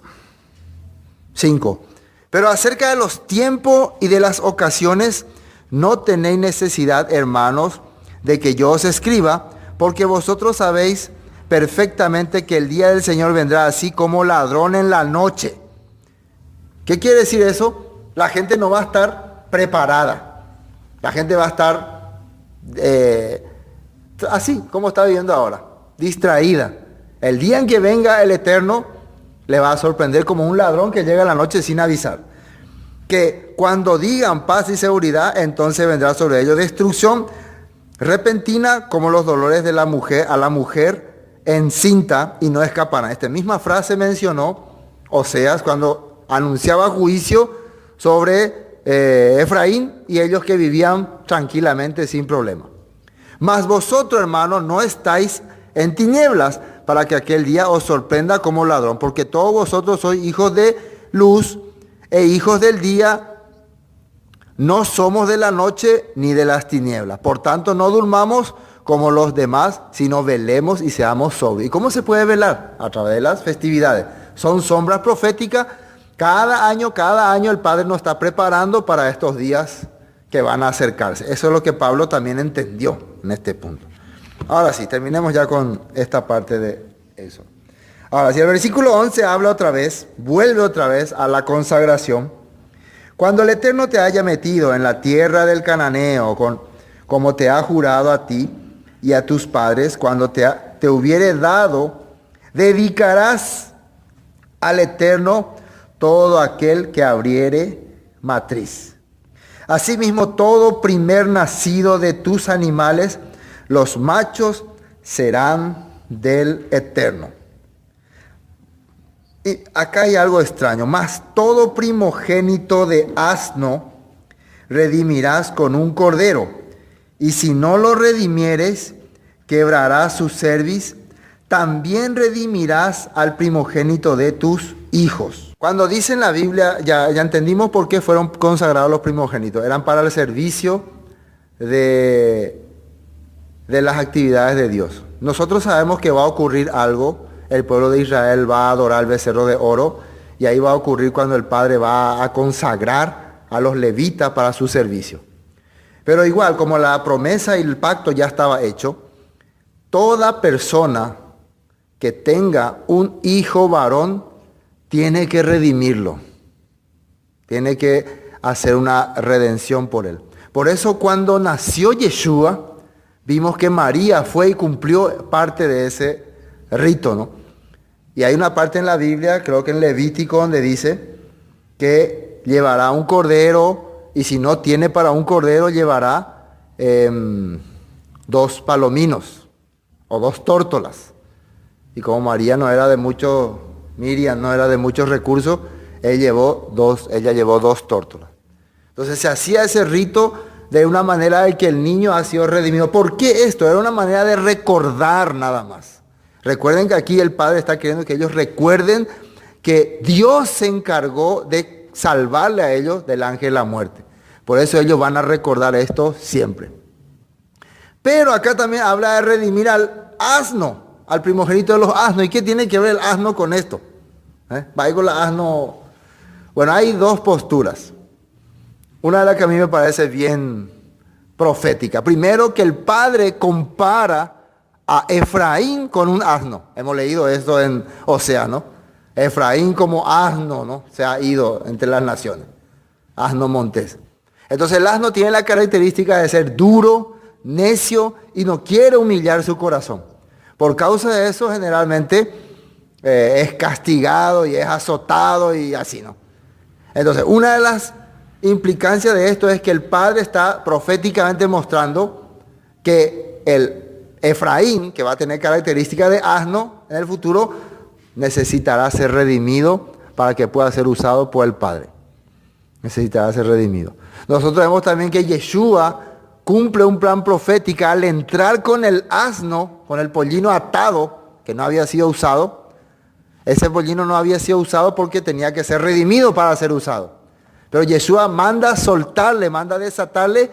Speaker 1: 5. Pero acerca de los tiempos y de las ocasiones, no tenéis necesidad, hermanos, de que yo os escriba, porque vosotros sabéis perfectamente que el día del Señor vendrá así como ladrón en la noche. ¿Qué quiere decir eso? La gente no va a estar preparada. La gente va a estar así como está viviendo ahora, distraída. El día en que venga el Eterno le va a sorprender como un ladrón que llega a la noche sin avisar. Que cuando digan paz y seguridad, entonces vendrá sobre ellos destrucción repentina como los dolores de la mujer a la mujer encinta y no escaparán. Esta misma frase mencionó Oseas cuando anunciaba juicio sobre Efraín y ellos que vivían tranquilamente sin problema. Mas vosotros, hermanos, no estáis en tinieblas para que aquel día os sorprenda como ladrón, porque todos vosotros sois hijos de luz e hijos del día. No somos de la noche ni de las tinieblas. Por tanto, no durmamos como los demás, sino velemos y seamos sobrios. ¿Y cómo se puede velar? A través de las festividades. Son sombras proféticas. Cada año el Padre nos está preparando para estos días que van a acercarse. Eso es lo que Pablo también entendió en este punto. Ahora sí, terminemos ya con esta parte de eso. Ahora, si el versículo 11 vuelve otra vez a la consagración. Cuando el Eterno te haya metido en la tierra del cananeo, como te ha jurado a ti y a tus padres, cuando te hubiere dado, dedicarás al Eterno todo aquel que abriere matriz. Asimismo, todo primer nacido de tus animales, los machos serán del Eterno. Y acá hay algo extraño. Mas todo primogénito de asno redimirás con un cordero. Y si no lo redimieres, quebrarás su cerviz. También redimirás al primogénito de tus hijos. Cuando dice en la Biblia, ya entendimos por qué fueron consagrados los primogénitos. Eran para el servicio de las actividades de Dios. Nosotros sabemos que va a ocurrir algo. El pueblo de Israel va a adorar al becerro de oro. Y ahí va a ocurrir cuando el Padre va a consagrar a los levitas para su servicio. Pero igual, como la promesa y el pacto ya estaba hecho, toda persona que tenga un hijo varón tiene que redimirlo. Tiene que hacer una redención por él. Por eso cuando nació Yeshua, vimos que María fue y cumplió parte de ese rito, ¿no? Y hay una parte en la Biblia, creo que en Levítico, donde dice que llevará un cordero, y si no tiene para un cordero, llevará 2 palominos o 2 tórtolas. Y como María no era de mucho, Miriam no era de muchos recursos, ella llevó 2 tórtolas. Entonces se hacía ese rito de una manera de que el niño ha sido redimido. ¿Por qué esto? Era una manera de recordar nada más. Recuerden que aquí el Padre está queriendo que ellos recuerden que Dios se encargó de salvarle a ellos del ángel de la muerte. Por eso ellos van a recordar esto siempre. Pero acá también habla de redimir al asno, al primogénito de los asnos. ¿Y qué tiene que ver el asno con esto? Va con el asno. Bueno, hay 2 posturas. Una de las que a mí me parece bien profética. Primero, que el Padre compara a Efraín con un asno. Hemos leído esto en Oseas, ¿no? Efraín como asno, ¿no? Se ha ido entre las naciones. Asno montés. Entonces el asno tiene la característica de ser duro, necio y no quiere humillar su corazón. Por causa de eso generalmente es castigado y es azotado y así, ¿no? Entonces una de las implicancias de esto es que el Padre está proféticamente mostrando que el Efraín, que va a tener características de asno en el futuro, necesitará ser redimido para que pueda ser usado por el Padre. Necesitará ser redimido. Nosotros vemos también que Yeshua cumple un plan profético al entrar con el asno, con el pollino atado, que no había sido usado. Ese pollino no había sido usado porque tenía que ser redimido para ser usado. Pero Yeshua manda soltarle, manda desatarle,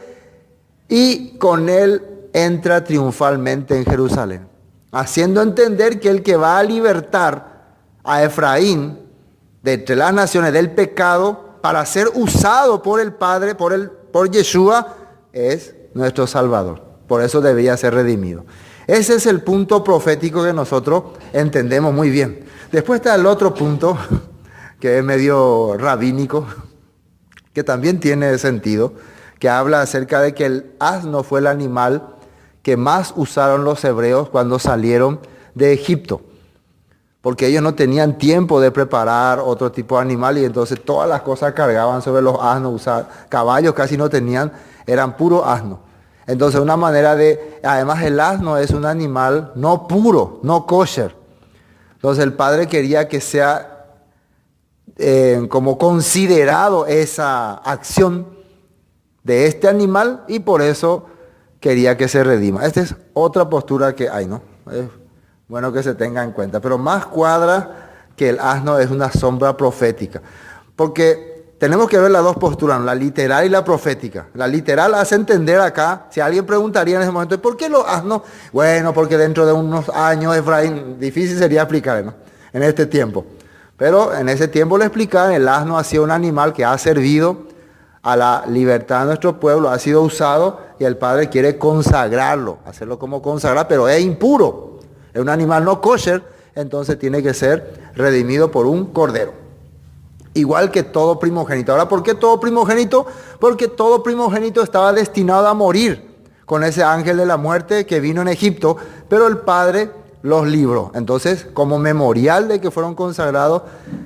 Speaker 1: y con él entra triunfalmente en Jerusalén, haciendo entender que el que va a libertar a Efraín de entre las naciones del pecado para ser usado por el Padre, por Yeshua, es nuestro Salvador. Por eso debía ser redimido. Ese es el punto profético que nosotros entendemos muy bien. Después está el otro punto, que es medio rabínico, que también tiene sentido, que habla acerca de que el asno fue el animal que más usaron los hebreos cuando salieron de Egipto, porque ellos no tenían tiempo de preparar otro tipo de animal y entonces todas las cosas cargaban sobre los asnos, caballos casi no tenían, eran puro asno. Entonces una manera además el asno es un animal no puro, no kosher. Entonces el Padre quería que sea como considerado esa acción de este animal y por eso quería que se redima. Esta es otra postura que hay, ¿no? Es bueno que se tenga en cuenta, pero más cuadra que el asno es una sombra profética, porque tenemos que ver las dos posturas, la literal y la profética. La literal hace entender acá, si alguien preguntaría en ese momento, ¿por qué los asnos? Bueno, porque dentro de unos años, Efraín, difícil sería explicar, ¿no? En este tiempo. Pero en ese tiempo le explicaban, el asno ha sido un animal que ha servido a la libertad de nuestro pueblo, ha sido usado y el Padre quiere consagrarlo, hacerlo como consagrar, pero es impuro. Es un animal no kosher, entonces tiene que ser redimido por un cordero. Igual que todo primogénito. Ahora, ¿por qué todo primogénito? Porque todo primogénito estaba destinado a morir con ese ángel de la muerte que vino en Egipto, pero el Padre los libró. Entonces, como memorial de que fueron consagrados,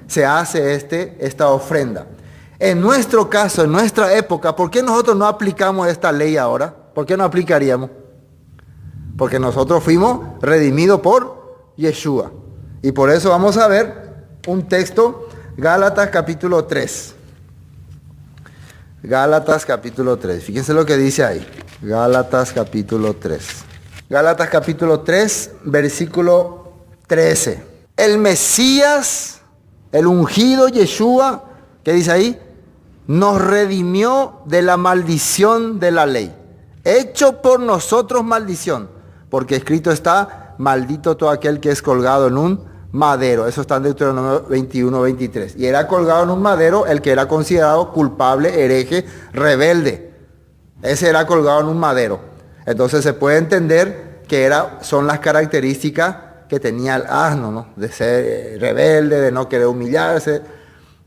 Speaker 1: se hace esta ofrenda. En nuestro caso, en nuestra época, ¿por qué nosotros no aplicamos esta ley ahora? ¿Por qué no aplicaríamos? Porque nosotros fuimos redimidos por Yeshua. Y por eso vamos a ver un texto, Gálatas capítulo 3. Gálatas capítulo 3. Fíjense lo que dice ahí. Gálatas capítulo 3. Gálatas capítulo 3, versículo 13. El Mesías, el ungido Yeshua, ¿qué dice ahí? Nos redimió de la maldición de la ley. Hecho por nosotros maldición. Porque escrito está, maldito todo aquel que es colgado en un madero. Eso está en Deuteronomio 21, 23. Y era colgado en un madero el que era considerado culpable, hereje, rebelde. Ese era colgado en un madero. Entonces se puede entender que son las características que tenía el asno, ¿no? De ser rebelde, de no querer humillarse.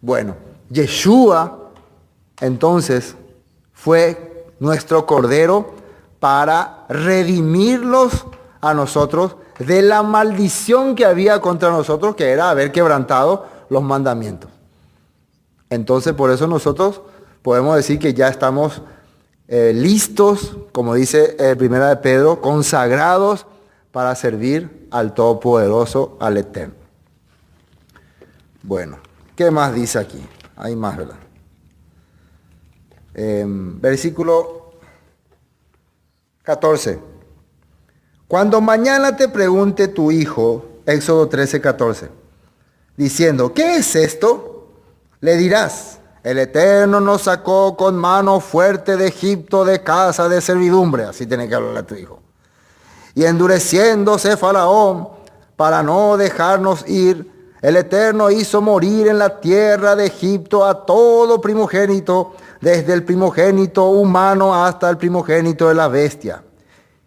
Speaker 1: Bueno, Yeshua entonces fue nuestro cordero para redimirlos a nosotros de la maldición que había contra nosotros, que era haber quebrantado los mandamientos. Entonces, por eso nosotros podemos decir que ya estamos listos, como dice Primera de Pedro, consagrados para servir al Todopoderoso, al Eterno. Bueno, ¿qué más dice aquí? Hay más, ¿verdad? Versículo 14. Cuando mañana te pregunte tu hijo, Éxodo 13, 14, diciendo, ¿qué es esto? Le dirás, el Eterno nos sacó con mano fuerte de Egipto, de casa de servidumbre. Así tiene que hablarle a tu hijo. Y endureciéndose Faraón para no dejarnos ir, el Eterno hizo morir en la tierra de Egipto a todo primogénito, desde el primogénito humano hasta el primogénito de la bestia.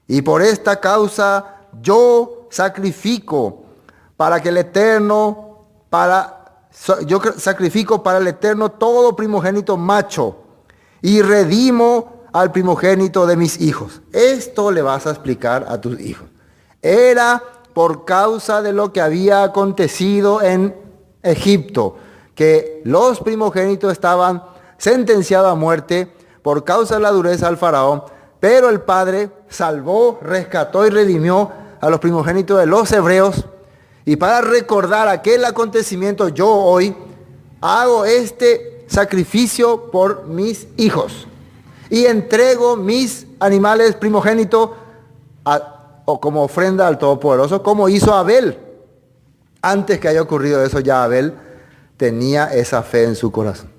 Speaker 1: Y por esta causa yo sacrifico para el Eterno todo primogénito macho y redimo al primogénito de mis hijos. Esto le vas a explicar a tus hijos. Era por causa de lo que había acontecido en Egipto, que los primogénitos estaban sentenciados a muerte por causa de la dureza del faraón. Pero el Padre salvó, rescató y redimió a los primogénitos de los hebreos. Y para recordar aquel acontecimiento, yo hoy hago este sacrificio por mis hijos. Y entrego mis animales primogénitos o como ofrenda al Todopoderoso, como hizo Abel. Antes que haya ocurrido eso, ya Abel tenía esa fe en su corazón.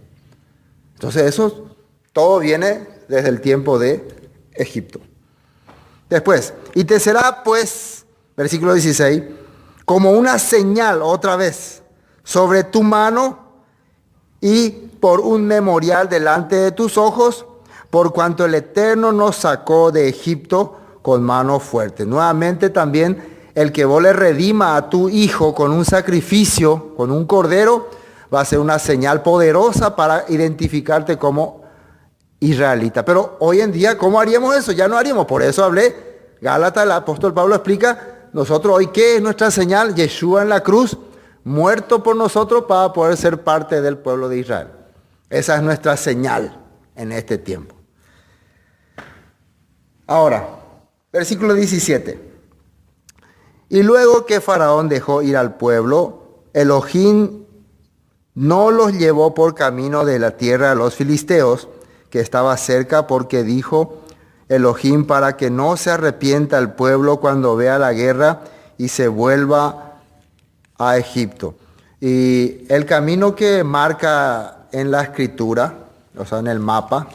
Speaker 1: Entonces eso todo viene desde el tiempo de Egipto. Después, y te será pues, versículo 16, como una señal otra vez sobre tu mano y por un memorial delante de tus ojos, por cuanto el Eterno nos sacó de Egipto con mano fuerte. Nuevamente también el que vos le redima a tu hijo con un sacrificio, con un cordero, va a ser una señal poderosa para identificarte como israelita. Pero hoy en día, ¿cómo haríamos eso? Ya no haríamos. Por eso hablé, Gálatas, el apóstol Pablo explica, nosotros hoy, ¿qué es nuestra señal? Yeshua en la cruz, muerto por nosotros para poder ser parte del pueblo de Israel. Esa es nuestra señal en este tiempo. Ahora, versículo 17. Y luego que Faraón dejó ir al pueblo, Elohim no los llevó por camino de la tierra de los filisteos, que estaba cerca, porque dijo Elohim, para que no se arrepienta el pueblo cuando vea la guerra y se vuelva a Egipto. Y el camino que marca en la escritura, o sea, en el mapa,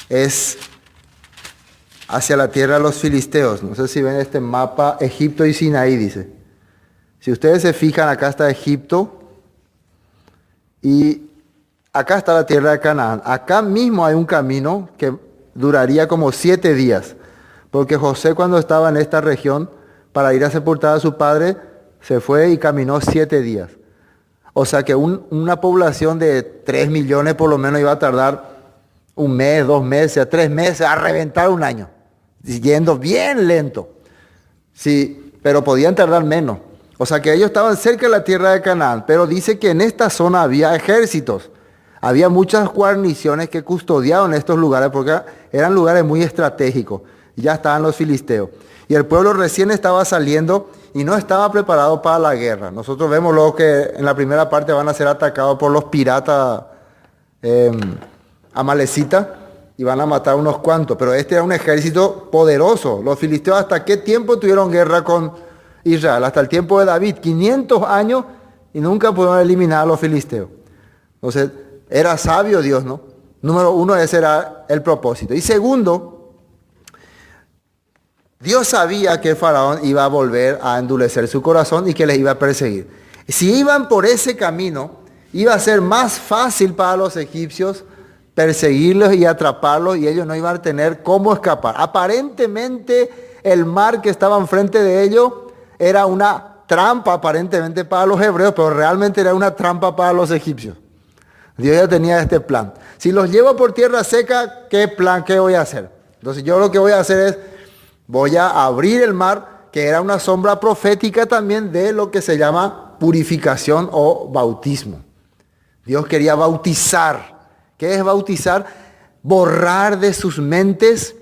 Speaker 1: es hacia la tierra de los filisteos. No sé si ven este mapa, Egipto y Sinaí, dice. Si ustedes se fijan, acá está Egipto y acá está la tierra de Canaán. Acá mismo hay un camino que duraría como 7 días, porque José, cuando estaba en esta región para ir a sepultar a su padre, se fue y caminó 7 días. O sea que una población de 3 millones por lo menos iba a tardar 1 mes, 2 meses, 3 meses, a reventar 1 año, yendo bien lento. Sí, pero podían tardar menos. O sea que ellos estaban cerca de la tierra de Canaán, pero dice que en esta zona había ejércitos. Había muchas guarniciones que custodiaban estos lugares porque eran lugares muy estratégicos. Ya estaban los filisteos. Y el pueblo recién estaba saliendo y no estaba preparado para la guerra. Nosotros vemos luego que en la primera parte van a ser atacados por los piratas amalecitas y van a matar unos cuantos. Pero este era un ejército poderoso. Los filisteos, ¿hasta qué tiempo tuvieron guerra con Israel? Hasta el tiempo de David, 500 años, y nunca pudieron eliminar a los filisteos. Entonces, era sabio Dios, ¿no? Número 1, ese era el propósito. Y segundo, Dios sabía que Faraón iba a volver a endurecer su corazón y que les iba a perseguir. Si iban por ese camino, iba a ser más fácil para los egipcios perseguirlos y atraparlos, y ellos no iban a tener cómo escapar. Aparentemente, el mar que estaba enfrente de ellos era una trampa aparentemente para los hebreos, pero realmente era una trampa para los egipcios. Dios ya tenía este plan. Si los llevo por tierra seca, ¿qué plan? ¿Qué voy a hacer? Entonces yo lo que voy a hacer es, voy a abrir el mar, que era una sombra profética también de lo que se llama purificación o bautismo. Dios quería bautizar. ¿Qué es bautizar? Borrar de sus mentes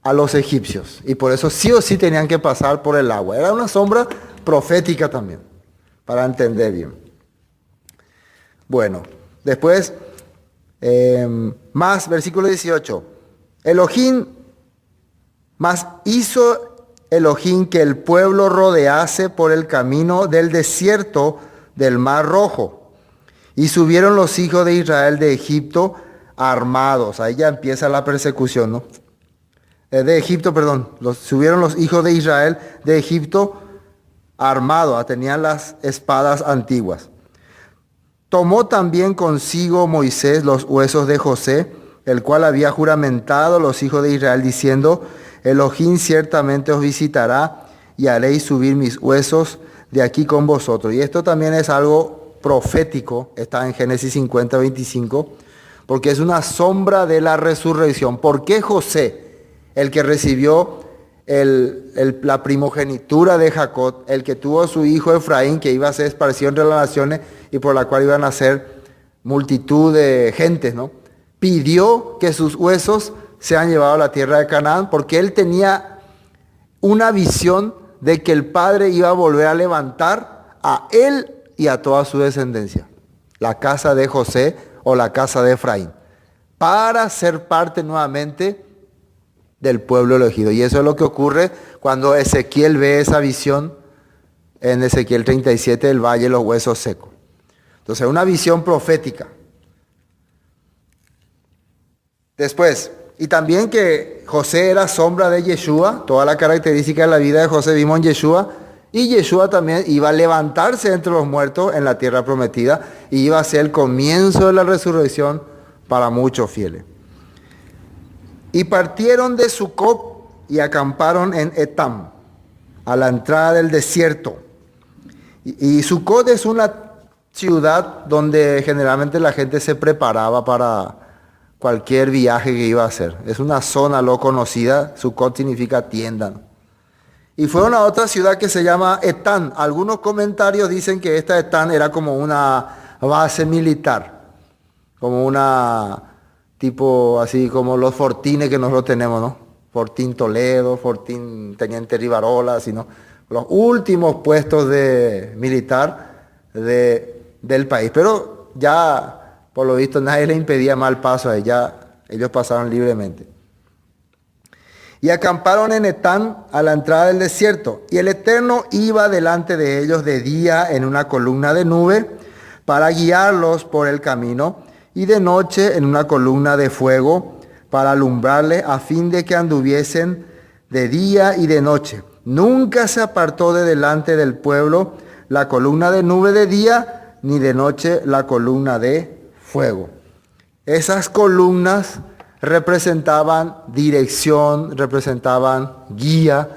Speaker 1: a los egipcios. Y por eso sí o sí tenían que pasar por el agua. Era una sombra profética también, para entender bien. Bueno. Después, más versículo 18. Elohim, más hizo Elohim que el pueblo rodease por el camino del desierto del Mar Rojo. Y subieron los hijos de Israel de Egipto armados. Ahí ya empieza la persecución, ¿no? De Egipto, perdón. Subieron los hijos de Israel de Egipto armados. Tenían las espadas antiguas. Tomó también consigo Moisés los huesos de José, el cual había juramentado a los hijos de Israel, diciendo, Elohim ciertamente os visitará y haréis subir mis huesos de aquí con vosotros. Y esto también es algo profético, está en Génesis 50, 25, porque es una sombra de la resurrección. ¿Por qué José, el que recibió la primogenitura de Jacob, el que tuvo a su hijo Efraín, que iba a ser esparcido entre las naciones y por la cual iban a ser multitud de gentes, ¿no? Pidió que sus huesos sean llevados a la tierra de Canaán, porque él tenía una visión de que el Padre iba a volver a levantar a él y a toda su descendencia, la casa de José o la casa de Efraín, para ser parte nuevamente del pueblo elegido. Y eso es lo que ocurre cuando Ezequiel ve esa visión en Ezequiel 37, del valle de los huesos secos. Entonces, una visión profética. Después, y también que José era sombra de Yeshua, toda la característica de la vida de José vimos en Yeshua, y Yeshua también iba a levantarse entre los muertos en la tierra prometida, y iba a ser el comienzo de la resurrección para muchos fieles. Y partieron de Sucot y acamparon en Etam, a la entrada del desierto. Y Sucot es una ciudad donde generalmente la gente se preparaba para cualquier viaje que iba a hacer. Es una zona lo conocida, Sucot significa tienda, ¿no? Y fueron a otra ciudad que se llama Etán. Algunos comentarios dicen que esta Etán era como una base militar, como una tipo así como los fortines que nosotros tenemos, ¿no? Fortín Toledo, Fortín Teniente Rivarola, así, ¿no? Los últimos puestos de militar del país. Pero ya, por lo visto, nadie le impedía mal paso a ella. Ellos pasaron libremente. Y acamparon en Etán a la entrada del desierto. Y el Eterno iba delante de ellos de día en una columna de nube para guiarlos por el camino, y de noche en una columna de fuego para alumbrarles, a fin de que anduviesen de día y de noche. Nunca se apartó de delante del pueblo la columna de nube de día, ni de noche la columna de fuego. Esas columnas representaban dirección, representaban guía,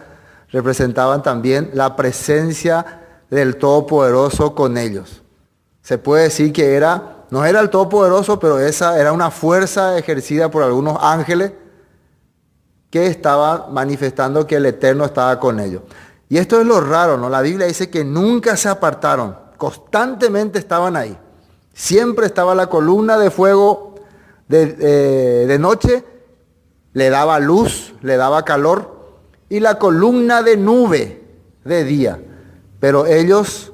Speaker 1: representaban también la presencia del Todopoderoso con ellos. Se puede decir que no era el Todopoderoso, pero esa era una fuerza ejercida por algunos ángeles que estaban manifestando que el Eterno estaba con ellos. Y esto es lo raro, ¿no? La Biblia dice que nunca se apartaron, constantemente estaban ahí. Siempre estaba la columna de fuego de noche, le daba luz, le daba calor, y la columna de nube de día. Pero ellos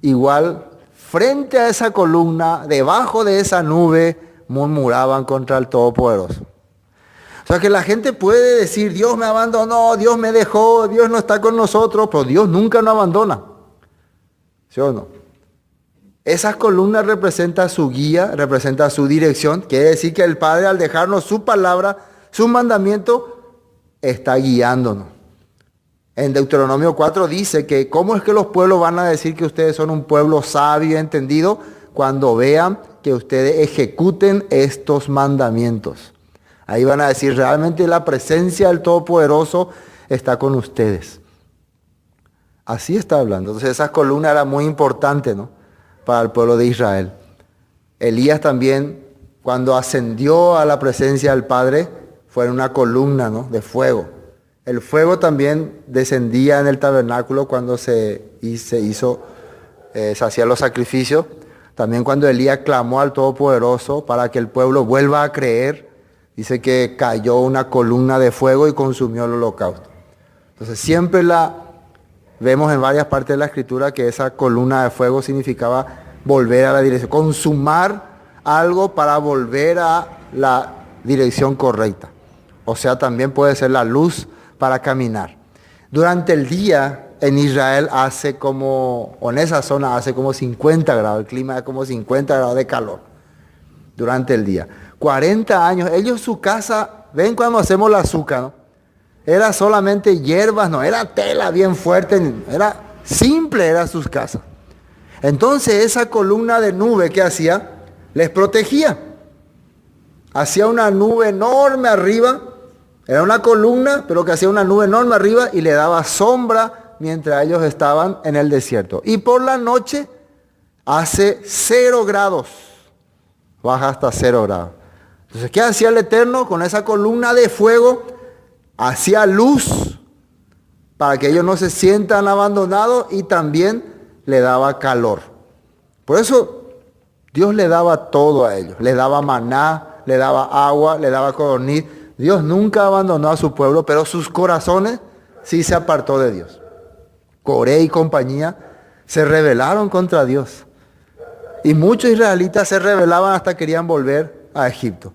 Speaker 1: igual, frente a esa columna, debajo de esa nube, murmuraban contra el Todopoderoso. O sea que la gente puede decir, Dios me abandonó, Dios me dejó, Dios no está con nosotros, pero Dios nunca nos abandona. ¿Sí o no? Esas columnas representan su guía, representan su dirección. Quiere decir que el Padre, al dejarnos su palabra, su mandamiento, está guiándonos. En Deuteronomio 4 dice que cómo es que los pueblos van a decir que ustedes son un pueblo sabio y entendido cuando vean que ustedes ejecuten estos mandamientos. Ahí van a decir, realmente la presencia del Todopoderoso está con ustedes. Así está hablando. Entonces esa columna era muy importante, ¿no?, para el pueblo de Israel. Elías también, cuando ascendió a la presencia del Padre, fue en una columna, ¿no?, de fuego. El fuego también descendía en el tabernáculo cuando se hacían los sacrificios. También cuando Elías clamó al Todopoderoso para que el pueblo vuelva a creer, dice que cayó una columna de fuego y consumió el holocausto. Entonces siempre vemos en varias partes de la Escritura que esa columna de fuego significaba volver a la dirección, consumar algo para volver a la dirección correcta. O sea, también puede ser la luz para caminar. Durante el día en Israel en esa zona hace como 50 grados, el clima es como 50 grados de calor durante el día. 40 años, ellos su casa, ven cuando hacemos la azúcar, ¿no? Era solamente hierbas, no era tela bien fuerte, era simple, eran sus casas. Entonces esa columna de nube que hacía, les protegía. Hacía una nube enorme arriba, era una columna, pero que hacía una nube enorme arriba y le daba sombra mientras ellos estaban en el desierto. Y por la noche hace 0 grados, baja hasta 0 grados. Entonces, ¿qué hacía el Eterno con esa columna de fuego? Hacía luz para que ellos no se sientan abandonados y también le daba calor. Por eso Dios le daba todo a ellos. Le daba maná, le daba agua, le daba codorniz. Dios nunca abandonó a su pueblo, pero sus corazones sí se apartó de Dios. Coré y compañía se rebelaron contra Dios. Y muchos israelitas se rebelaban hasta querían volver a Egipto.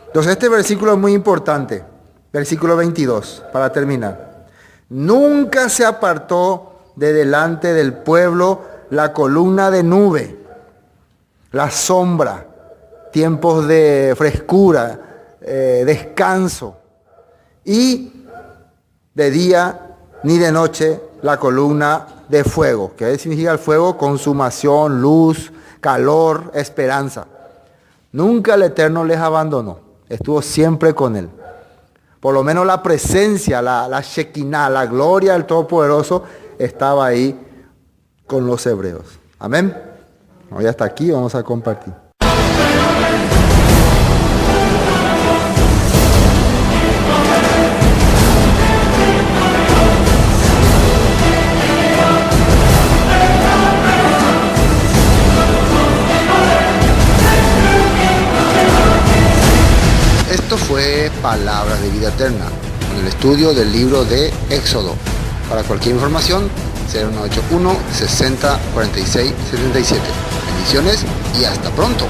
Speaker 1: Entonces este versículo es muy importante. Versículo 22, para terminar. Nunca se apartó de delante del pueblo la columna de nube, la sombra, tiempos de frescura, descanso, y de día ni de noche la columna de fuego. ¿Qué significa el fuego? Consumación, luz, calor, esperanza. Nunca el Eterno les abandonó, estuvo siempre con él. Por lo menos la presencia, la Shekinah, la gloria del Todopoderoso estaba ahí con los hebreos. Amén. Hoy hasta aquí vamos a compartir. Esto fue Palabras de Vida Eterna, con el estudio del libro de Éxodo. Para cualquier información, 0181 60 46 77. Bendiciones y hasta pronto.